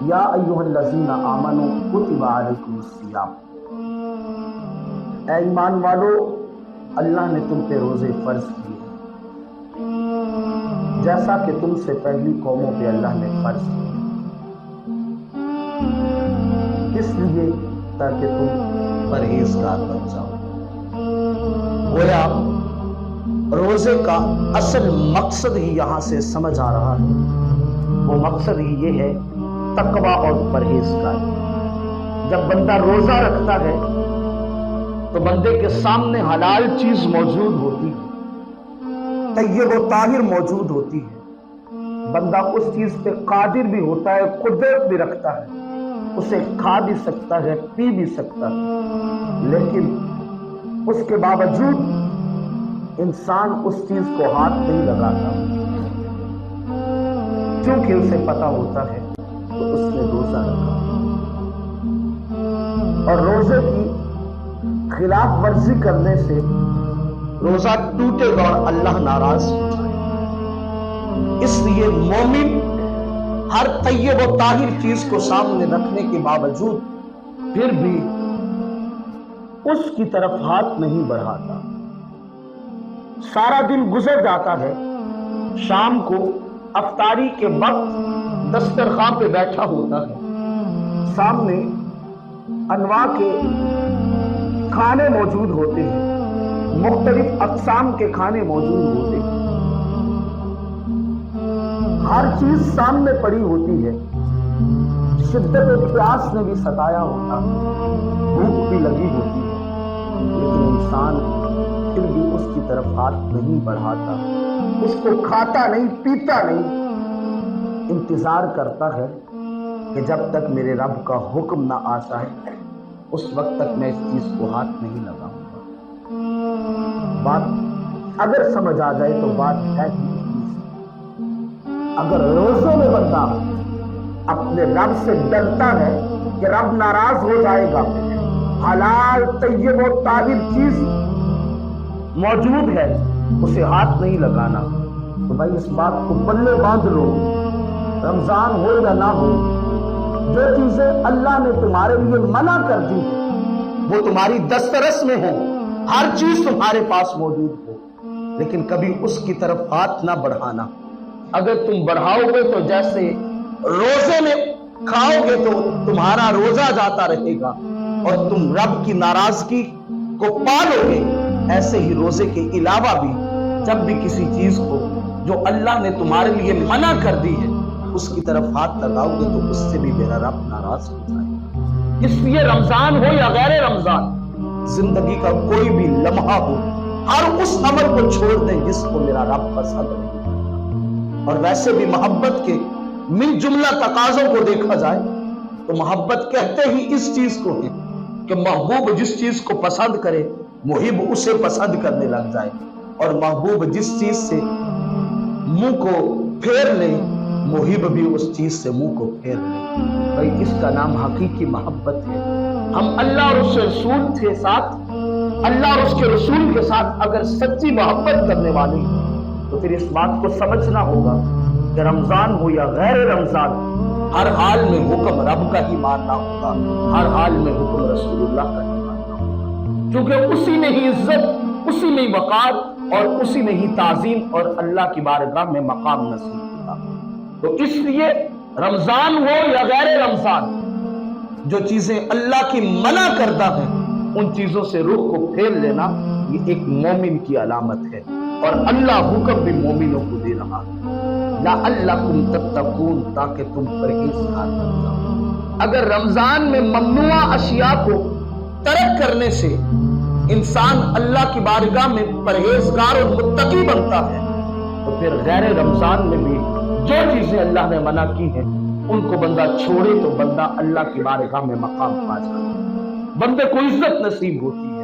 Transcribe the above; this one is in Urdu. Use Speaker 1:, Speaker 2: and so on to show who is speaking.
Speaker 1: یا ایھا الذین آمنوا کتب علیکم الصیام، اے ایمان والو اللہ نے تم پہ روزے فرض کیے جیسا کہ تم سے پہلی قوموں پہ اللہ نے فرض کیے، کس لیے؟ تاکہ تم پرہیزگار بن جاؤ۔ گویا روزے کا اصل مقصد ہی یہاں سے سمجھ آ رہا ہے، وہ مقصد ہی یہ ہے تقویٰ اور پرہیزگاری۔ جب بندہ روزہ رکھتا ہے تو بندے کے سامنے حلال چیز موجود ہوتی ہے، طیب و طاہر موجود ہوتی ہے، بندہ اس چیز پہ قادر بھی ہوتا ہے، قدرت بھی رکھتا ہے، اسے کھا بھی سکتا ہے، پی بھی سکتا ہے، لیکن اس کے باوجود انسان اس چیز کو ہاتھ نہیں لگاتا کیونکہ اسے پتا ہوتا ہے تو اس نے روزہ رکھا، اور روزے کی خلاف ورزی کرنے سے روزہ ٹوٹے گا اور اللہ ناراض ہو جائے گا۔ اس لیے مومن ہر طیب و طاہر چیز کو سامنے رکھنے کے باوجود پھر بھی اس کی طرف ہاتھ نہیں بڑھاتا۔ سارا دن گزر جاتا ہے، شام کو افطاری کے وقت دسترخوان پہ بیٹھا ہوتا ہے، سامنے انواع کے کھانے موجود ہوتے ہیں، مختلف اقسام کے کھانے موجود ہوتے ہیں، ہر چیز سامنے پڑی ہوتی ہے، شدت پیاس نے بھی ستایا ہوتا ہے، بھوک بھی لگی ہوتی ہے، لیکن انسان پھر بھی اس کی طرف ہاتھ نہیں بڑھاتا، اس کو کھاتا نہیں، پیتا نہیں، انتظار کرتا ہے کہ جب تک میرے رب کا حکم نہ آ جائے اس وقت تک میں اس چیز کو ہاتھ نہیں لگاؤں گا۔ بات اگر سمجھ آ جائے تو بات ہے کہ اگر روزے میں بندہ اپنے رب سے ڈرتا ہے کہ رب ناراض ہو جائے گا، حلال طیب و طاہر چیز موجود ہے، اسے ہاتھ نہیں لگانا، تو بھائی اس بات کو پلے باندھ لو، رمضان ہو یا نہ ہو، جو چیزیں اللہ نے تمہارے لیے منع کر دی وہ تمہاری دسترس میں ہو، ہر چیز تمہارے پاس موجود ہو، لیکن کبھی اس کی طرف ہاتھ نہ بڑھانا۔ اگر تم بڑھاؤ گے تو جیسے روزے میں کھاؤ گے تو تمہارا روزہ جاتا رہے گا اور تم رب کی ناراضگی کو پالو گے، ایسے ہی روزے کے علاوہ بھی جب بھی کسی چیز کو جو اللہ نے تمہارے لیے منع کر دی ہے اس کی طرف ہاتھ لگاؤ گے تو اس سے بھی میرا رب ناراض ہو جائے گا۔ اس لیے رمضان ہو یا غیر رمضان، زندگی کا کوئی بھی لمحہ ہو، ہر اس عمل کو چھوڑ دیں جس کو میرا رب پسند نہیں کرتا۔ اور ویسے بھی محبت کے من جملہ تقاضوں کو دیکھا جائے تو محبت کہتے ہی اس چیز کو ہے کہ محبوب جس چیز کو پسند کرے محب اسے پسند کرنے لگ جائے، اور محبوب جس چیز سے منہ کو پھیر لے محب بھی اس چیز سے منہ کو پھیر لے۔ بھائی اس کا نام حقیقی محبت ہے۔ ہم اللہ اور اس کے رسول کے ساتھ، اللہ اور اس کے رسول کے ساتھ اگر سچی محبت کرنے والے ہیں تو پھر اس بات کو سمجھنا ہوگا کہ رمضان ہو یا غیر رمضان ہر حال میں حکم رب کا ہی ماننا ہوگا، ہر حال میں حکم رسول اللہ کا ہی ماننا ہوگا، کیونکہ اسی میں ہی عزت، اسی میں ہی وقار اور اسی میں ہی تعظیم اور اللہ کی بارگاہ میں مقام نصیب ہوگا۔ تو اس لیے رمضان ہو یا غیر رمضان جو چیزیں اللہ کی منع کردہ ہیں ان چیزوں سے رخ کو پھیر لینا یہ ایک مومن کی علامت ہے، اور اللہ حکم بھی مومنوں کو دے رہا ہے، لعلکم تتقون، تاکہ تم پرہیزگار بن جاؤ۔ اگر رمضان میں ممنوع اشیاء کو ترک کرنے سے انسان اللہ کی بارگاہ میں پرہیزگار اور متقی بنتا ہے تو پھر غیر رمضان میں بھی جو چیزیں اللہ نے منع کی ہیں ان کو بندہ چھوڑے تو بندہ اللہ کی بارگاہ میں مقام پا جاتا ہے، بندے کو عزت نصیب ہوتی ہے۔